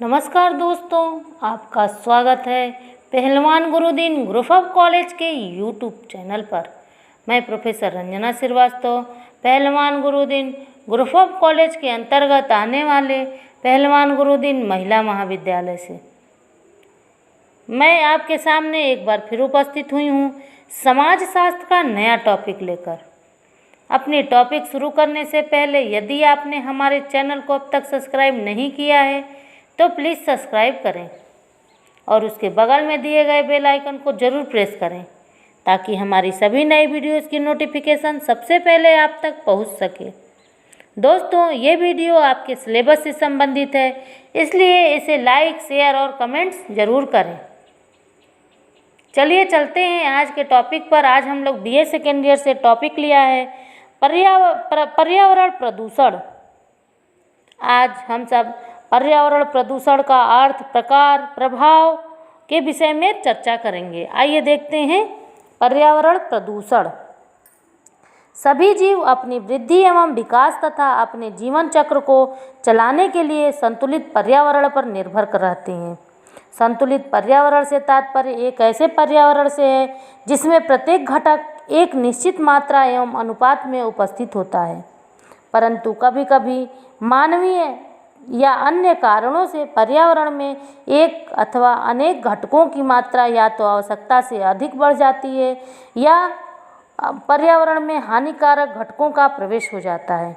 नमस्कार दोस्तों, आपका स्वागत है पहलवान गुरुदिन ग्रुप ऑफ कॉलेज के यूट्यूब चैनल पर। मैं प्रोफेसर रंजना श्रीवास्तव पहलवान गुरुदिन ग्रुप ऑफ कॉलेज के अंतर्गत आने वाले पहलवान गुरुदिन महिला महाविद्यालय से मैं आपके सामने एक बार फिर उपस्थित हुई हूँ समाज शास्त्र का नया टॉपिक लेकर। अपनी टॉपिक शुरू करने से पहले यदि आपने हमारे चैनल को अब तक सब्सक्राइब नहीं किया है तो प्लीज़ सब्सक्राइब करें और उसके बगल में दिए गए बेल आइकन को ज़रूर प्रेस करें ताकि हमारी सभी नई वीडियोस की नोटिफिकेशन सबसे पहले आप तक पहुंच सके। दोस्तों, ये वीडियो आपके सिलेबस से संबंधित है, इसलिए इसे लाइक, शेयर और कमेंट्स ज़रूर करें। चलिए चलते हैं आज के टॉपिक पर। आज हम लोग BA सेकेंड ईयर से टॉपिक लिया है पर्यावरण प्रदूषण। आज हम सब पर्यावरण प्रदूषण का अर्थ, प्रकार, प्रभाव के विषय में चर्चा करेंगे। आइए देखते हैं पर्यावरण प्रदूषण। सभी जीव अपनी वृद्धि एवं विकास तथा अपने जीवन चक्र को चलाने के लिए संतुलित पर्यावरण पर निर्भर रहते हैं। संतुलित पर्यावरण से तात्पर्य एक ऐसे पर्यावरण से है जिसमें प्रत्येक घटक एक निश्चित मात्रा एवं अनुपात में उपस्थित होता है, परंतु कभी कभी मानवीय या अन्य कारणों से पर्यावरण में एक अथवा अनेक घटकों की मात्रा या तो आवश्यकता से अधिक बढ़ जाती है या पर्यावरण में हानिकारक घटकों का प्रवेश हो जाता है।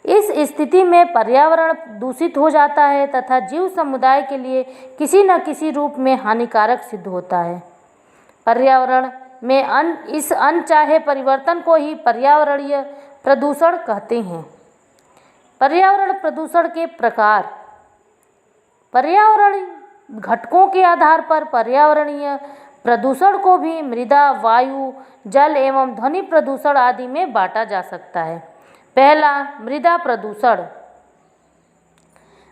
इस स्थिति में पर्यावरण दूषित हो जाता है तथा जीव समुदाय के लिए किसी न किसी रूप में हानिकारक सिद्ध होता है। पर्यावरण में इस अनचाहे परिवर्तन को ही पर्यावरणीय प्रदूषण कहते हैं। पर्यावरण प्रदूषण के प्रकार। पर्यावरणीय घटकों के आधार पर पर्यावरणीय प्रदूषण को भी मृदा, वायु, जल एवं ध्वनि प्रदूषण आदि में बांटा जा सकता है। पहला, मृदा प्रदूषण।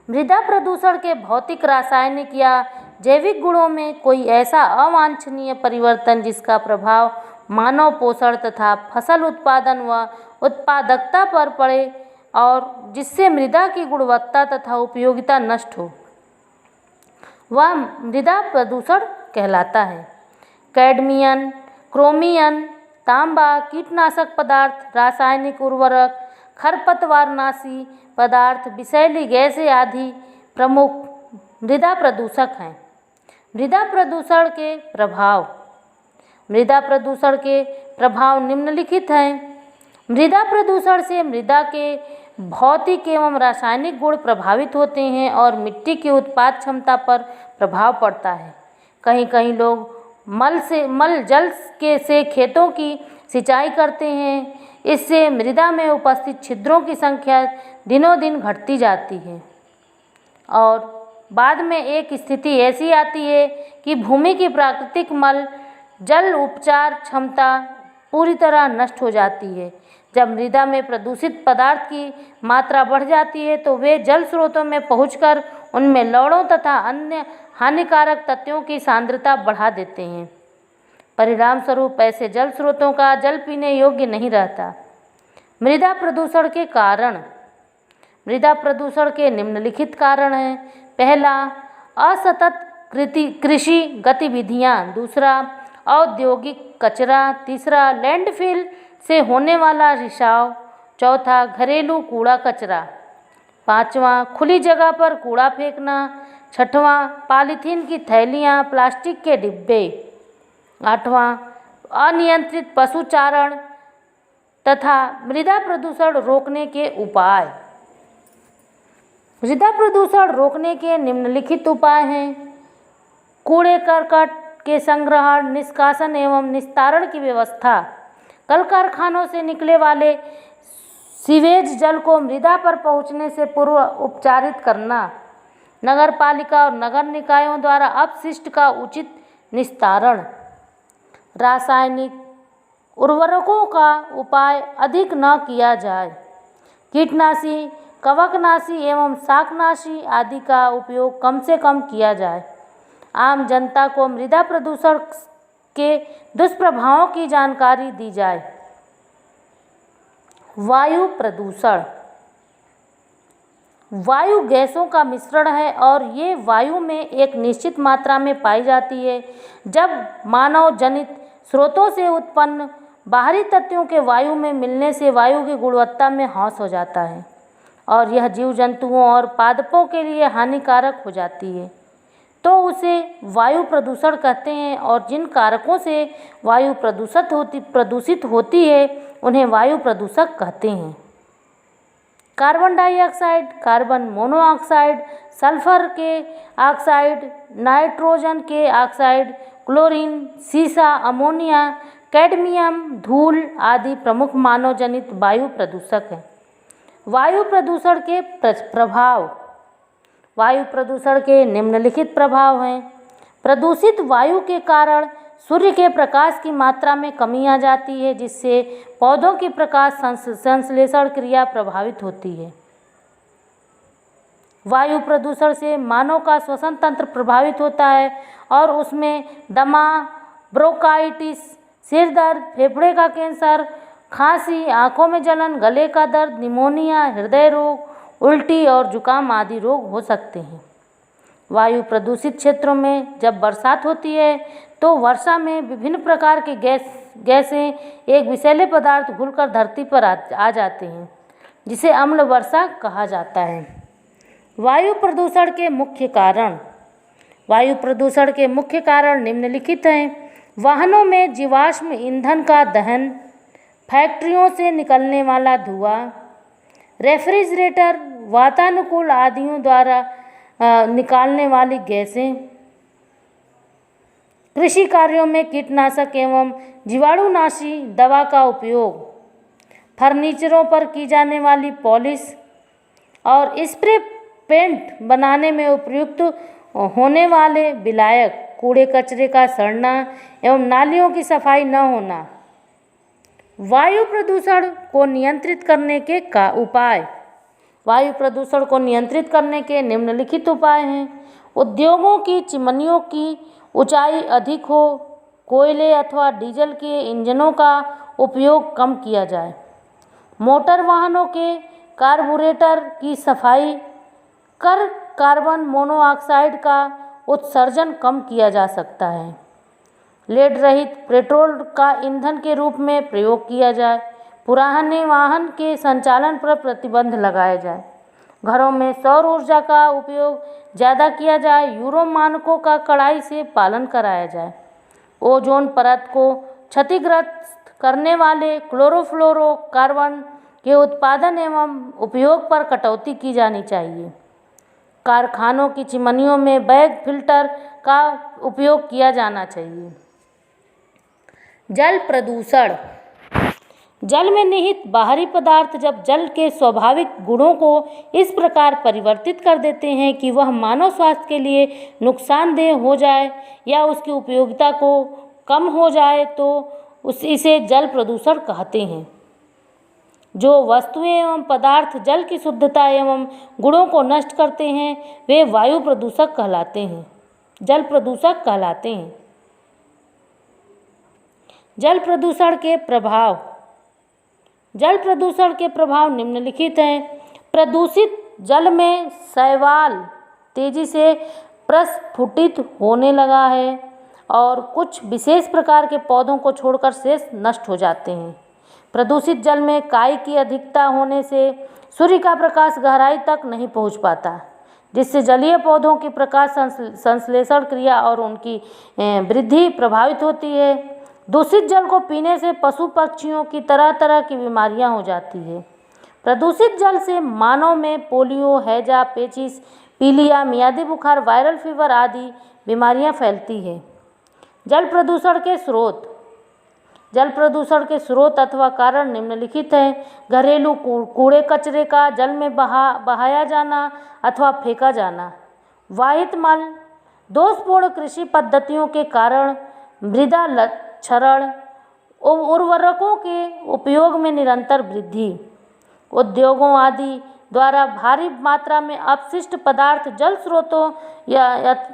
मृदा प्रदूषण के भौतिक, रासायनिक या जैविक गुणों में कोई ऐसा अवांछनीय परिवर्तन जिसका प्रभाव मानव पोषण तथा फसल उत्पादन व उत्पादकता पर पड़े और जिससे मृदा की गुणवत्ता तथा उपयोगिता नष्ट हो, वह मृदा प्रदूषण कहलाता है। कैडमियम, क्रोमियम, तांबा, कीटनाशक पदार्थ, रासायनिक उर्वरक, खरपतवारनाशी पदार्थ, विषैली गैसें आदि प्रमुख मृदा प्रदूषक हैं। मृदा प्रदूषण के प्रभाव। मृदा प्रदूषण के प्रभाव निम्नलिखित हैं। मृदा प्रदूषण से मृदा के भौतिक एवं रासायनिक गुण प्रभावित होते हैं और मिट्टी की उत्पाद क्षमता पर प्रभाव पड़ता है। कहीं कहीं लोग मल जल से खेतों की सिंचाई करते हैं। इससे मृदा में उपस्थित छिद्रों की संख्या दिनों दिन घटती जाती है और बाद में एक स्थिति ऐसी आती है कि भूमि की प्राकृतिक मल जल उपचार क्षमता पूरी तरह नष्ट हो जाती है। जब मृदा में प्रदूषित पदार्थ की मात्रा बढ़ जाती है तो वे जल स्रोतों में पहुंचकर उनमें लवणों तथा अन्य हानिकारक तत्वों की सांद्रता बढ़ा देते हैं। परिणाम स्वरूप ऐसे जल स्रोतों का जल पीने योग्य नहीं रहता। मृदा प्रदूषण के कारण। मृदा प्रदूषण के निम्नलिखित कारण हैं। पहला, असतत कृषि गतिविधियां। दूसरा, औद्योगिक कचरा। तीसरा, लैंडफिल से होने वाला रिसाव। चौथा, घरेलू कूड़ा कचरा। पांचवा, खुली जगह पर कूड़ा फेंकना। छठवां, पॉलीथीन की थैलियाँ, प्लास्टिक के डिब्बे। आठवां, अनियंत्रित पशुचारण तथा मृदा प्रदूषण रोकने के उपाय। मृदा प्रदूषण रोकने के निम्नलिखित उपाय हैं। कूड़े करकट के संग्रहण, निष्कासन एवं निस्तारण की व्यवस्था। कल कारखानों से निकले वाले सीवेज जल को मृदा पर पहुंचने से पूर्व उपचारित करना। नगर पालिका और नगर निकायों द्वारा अपशिष्ट का उचित निस्तारण। रासायनिक उर्वरकों का उपाय अधिक न किया जाए। कीटनाशी, कवकनाशी एवं शाकनाशी आदि का उपयोग कम से कम किया जाए। आम जनता को मृदा प्रदूषण के दुष्प्रभावों की जानकारी दी जाए। वायु प्रदूषण। वायु गैसों का मिश्रण है और ये वायु में एक निश्चित मात्रा में पाई जाती है। जब मानव जनित स्रोतों से उत्पन्न बाहरी तत्वों के वायु में मिलने से वायु की गुणवत्ता में ह्रास हो जाता है और यह जीव जंतुओं और पादपों के लिए हानिकारक हो जाती है, तो उसे वायु प्रदूषण कहते हैं। और जिन कारकों से वायु प्रदूषित होती है उन्हें वायु प्रदूषक कहते हैं। Carbon dioxide, carbon monoxide, sulphur के ऑक्साइड, नाइट्रोजन के ऑक्साइड, क्लोरीन, सीसा, अमोनिया, कैडमियम, धूल आदि प्रमुख मानव जनित वायु प्रदूषक हैं। वायु प्रदूषण के प्रभाव। वायु प्रदूषण के निम्नलिखित प्रभाव हैं। प्रदूषित वायु के कारण सूर्य के प्रकाश की मात्रा में कमी आ जाती है, जिससे पौधों की प्रकाश संश्लेषण क्रिया प्रभावित होती है। वायु प्रदूषण से मानव का श्वसन तंत्र प्रभावित होता है और उसमें दमा, ब्रोंकाइटिस, सिर दर्द, फेफड़े का कैंसर, खांसी, आँखों में जलन, गले का दर्द, निमोनिया, हृदय रोग, उल्टी और जुकाम आदि रोग हो सकते हैं। वायु प्रदूषित क्षेत्रों में जब बरसात होती है तो वर्षा में विभिन्न प्रकार के गैसें एक विषैले पदार्थ घुलकर धरती पर आ जाते हैं, जिसे अम्ल वर्षा कहा जाता है। वायु प्रदूषण के मुख्य कारण। वायु प्रदूषण के मुख्य कारण निम्नलिखित हैं। वाहनों में जीवाश्म ईंधन का दहन, फैक्ट्रियों से निकलने वाला धुआं, रेफ्रिजरेटर, वातानुकूल आदियों द्वारा निकालने वाली गैसें, कृषि कार्यों में कीटनाशक एवं जीवाणुनाशी दवा का उपयोग, फर्नीचरों पर की जाने वाली पॉलिश और स्प्रे पेंट बनाने में उपयुक्त होने वाले विलायक, कूड़े कचरे का सड़ना एवं नालियों की सफाई न होना। वायु प्रदूषण को नियंत्रित करने के उपाय। वायु प्रदूषण को नियंत्रित करने के निम्नलिखित उपाय हैं। उद्योगों की चिमनियों की ऊंचाई अधिक हो, कोयले अथवा डीजल के इंजनों का उपयोग कम किया जाए, मोटर वाहनों के कार्बोरेटर की सफाई कर कार्बन मोनोऑक्साइड का उत्सर्जन कम किया जा सकता है, लेड रहित पेट्रोल का ईंधन के रूप में प्रयोग किया जाए, पुराने वाहन के संचालन पर प्रतिबंध लगाया जाए, घरों में सौर ऊर्जा का उपयोग ज़्यादा किया जाए, यूरो मानकों का कड़ाई से पालन कराया जाए, ओजोन परत को क्षतिग्रस्त करने वाले क्लोरोफ्लोरोकार्बन के उत्पादन एवं उपयोग पर कटौती की जानी चाहिए, कारखानों की चिमनियों में बैग फिल्टर का उपयोग किया जाना चाहिए। जल प्रदूषण। जल में निहित बाहरी पदार्थ जब जल के स्वाभाविक गुणों को इस प्रकार परिवर्तित कर देते हैं कि वह मानव स्वास्थ्य के लिए नुकसानदेह हो जाए या उसकी उपयोगिता को कम हो जाए तो इसे जल प्रदूषण कहते हैं। जो वस्तुएं एवं पदार्थ जल की शुद्धता एवं गुणों को नष्ट करते हैं वे वायु प्रदूषक कहलाते हैं, जल प्रदूषक कहलाते हैं। जल प्रदूषण के प्रभाव। जल प्रदूषण के प्रभाव निम्नलिखित हैं। प्रदूषित जल में शैवाल तेजी से प्रस्फुटित होने लगा है और कुछ विशेष प्रकार के पौधों को छोड़कर शेष नष्ट हो जाते हैं। प्रदूषित जल में काई की अधिकता होने से सूर्य का प्रकाश गहराई तक नहीं पहुंच पाता, जिससे जलीय पौधों की प्रकाश संश्लेषण क्रिया और उनकी वृद्धि प्रभावित होती है। दूषित जल को पीने से पशु पक्षियों की तरह तरह की बीमारियां हो जाती है। प्रदूषित जल से मानव में पोलियो, हैजा, पेचिस, पीलिया, मियादी बुखार, वायरल फीवर आदि बीमारियां फैलती है। जल प्रदूषण के स्रोत। जल प्रदूषण के स्रोत अथवा कारण निम्नलिखित हैं। घरेलू कूड़े कचरे का जल में बहाया जाना अथवा फेंका जाना, वाहित मल, दोषपूर्ण कृषि पद्धतियों के कारण मृदा क्षरण, उर्वरकों के उपयोग में निरंतर वृद्धि, उद्योगों आदि द्वारा भारी मात्रा में अपशिष्ट पदार्थ जल स्रोतों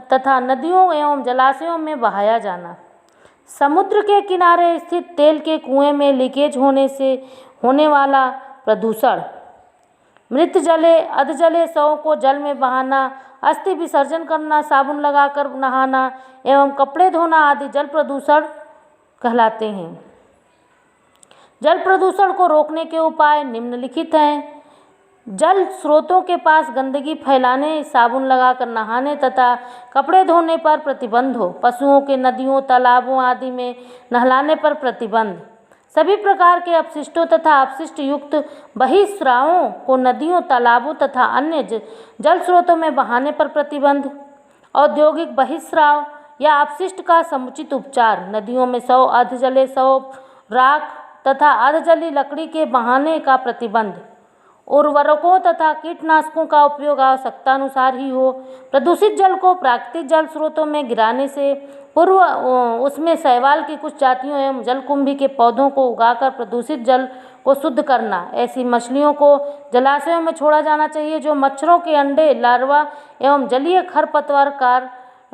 तथा नदियों एवं जलाशयों में बहाया जाना, समुद्र के किनारे स्थित तेल के कुएं में लीकेज होने से होने वाला प्रदूषण, मृत जले अधजले शवों को जल में बहाना, अस्थि विसर्जन करना, साबुन लगाकर नहाना एवं कपड़े धोना आदि जल प्रदूषण कहलाते हैं। जल प्रदूषण को रोकने के उपाय निम्नलिखित हैं। जल स्रोतों के पास गंदगी फैलाने, साबुन लगाकर नहाने तथा कपड़े धोने पर प्रतिबंध हो। पशुओं के नदियों, तालाबों आदि में नहलाने पर प्रतिबंध। सभी प्रकार के अपशिष्टों तथा अपशिष्ट युक्त बहिस्रावों को नदियों, तालाबों तथा अन्य जल स्रोतों में बहाने पर प्रतिबंध। औद्योगिक बहिस्राव या अपशिष्ट का समुचित उपचार। नदियों में शव, अधजले शव, राख तथा अधजली लकड़ी के बहाने का प्रतिबंध। उर्वरकों तथा कीटनाशकों का उपयोग आवश्यकतानुसार ही हो। प्रदूषित जल को प्राकृतिक जल स्रोतों में गिराने से पूर्व उसमें शैवाल की कुछ जातियों एवं जलकुंभी के पौधों को उगाकर प्रदूषित जल को शुद्ध करना। ऐसी मछलियों को जलाशयों में छोड़ा जाना चाहिए जो मच्छरों के अंडे, लार्वा एवं जलीय खरपतवार का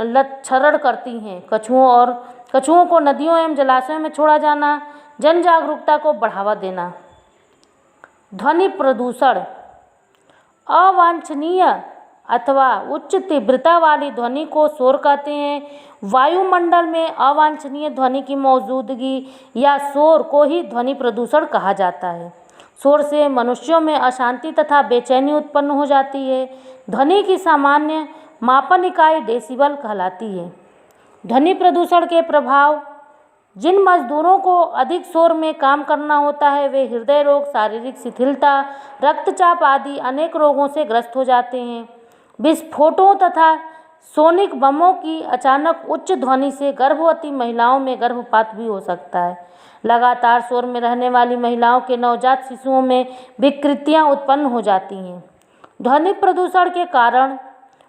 लक्षरण करती हैं। कछुओं को नदियों एवं जलाशयों में छोड़ा जाना। जन जागरूकता को बढ़ावा देना। ध्वनि प्रदूषण। अवांछनीय अथवा उच्च तीव्रता वाली ध्वनि को शोर कहते हैं। वायुमंडल में अवांछनीय ध्वनि की मौजूदगी या शोर को ही ध्वनि प्रदूषण कहा जाता है। शोर से मनुष्यों में अशांति तथा बेचैनी उत्पन्न हो जाती है। ध्वनि की सामान्य मापन इकाई डेसिबल कहलाती है। ध्वनि प्रदूषण के प्रभाव। जिन मजदूरों को अधिक शोर में काम करना होता है वे हृदय रोग, शारीरिक शिथिलता, रक्तचाप आदि अनेक रोगों से ग्रस्त हो जाते हैं। विस्फोटों तथा सोनिक बमों की अचानक उच्च ध्वनि से गर्भवती महिलाओं में गर्भपात भी हो सकता है। लगातार शोर में रहने वाली महिलाओं के नवजात शिशुओं में विकृतियां उत्पन्न हो जाती हैं। ध्वनि प्रदूषण के कारण।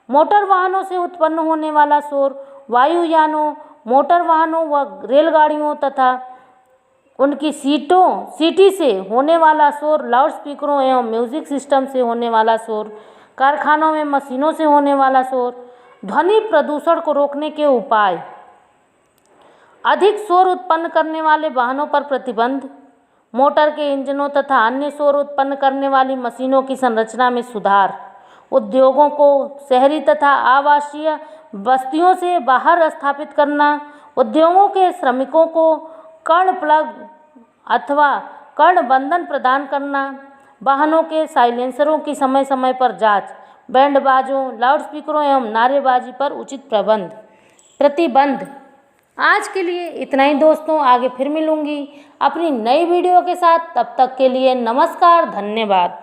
मोटर वाहनों से उत्पन्न होने वाला शोर, वायुयानों, मोटर वाहनों व रेलगाड़ियों तथा उनकी सीटी से होने वाला शोर, लाउडस्पीकरों एवं म्यूजिक सिस्टम से होने वाला शोर, कारखानों में मशीनों से होने वाला शोर। ध्वनि प्रदूषण को रोकने के उपाय। अधिक शोर उत्पन्न करने वाले वाहनों पर प्रतिबंध। मोटर के इंजनों तथा अन्य शोर उत्पन्न करने वाली मशीनों की संरचना में सुधार। उद्योगों को शहरी तथा आवासीय बस्तियों से बाहर स्थापित करना। उद्योगों के श्रमिकों को कर्ण प्लग अथवा कर्ण बंधन प्रदान करना। वाहनों के साइलेंसरों की समय समय पर जांच। बैंड बाजों, लाउडस्पीकरों एवं नारेबाजी पर उचित प्रतिबंध। आज के लिए इतना ही दोस्तों, आगे फिर मिलूंगी अपनी नई वीडियो के साथ। तब तक के लिए नमस्कार, धन्यवाद।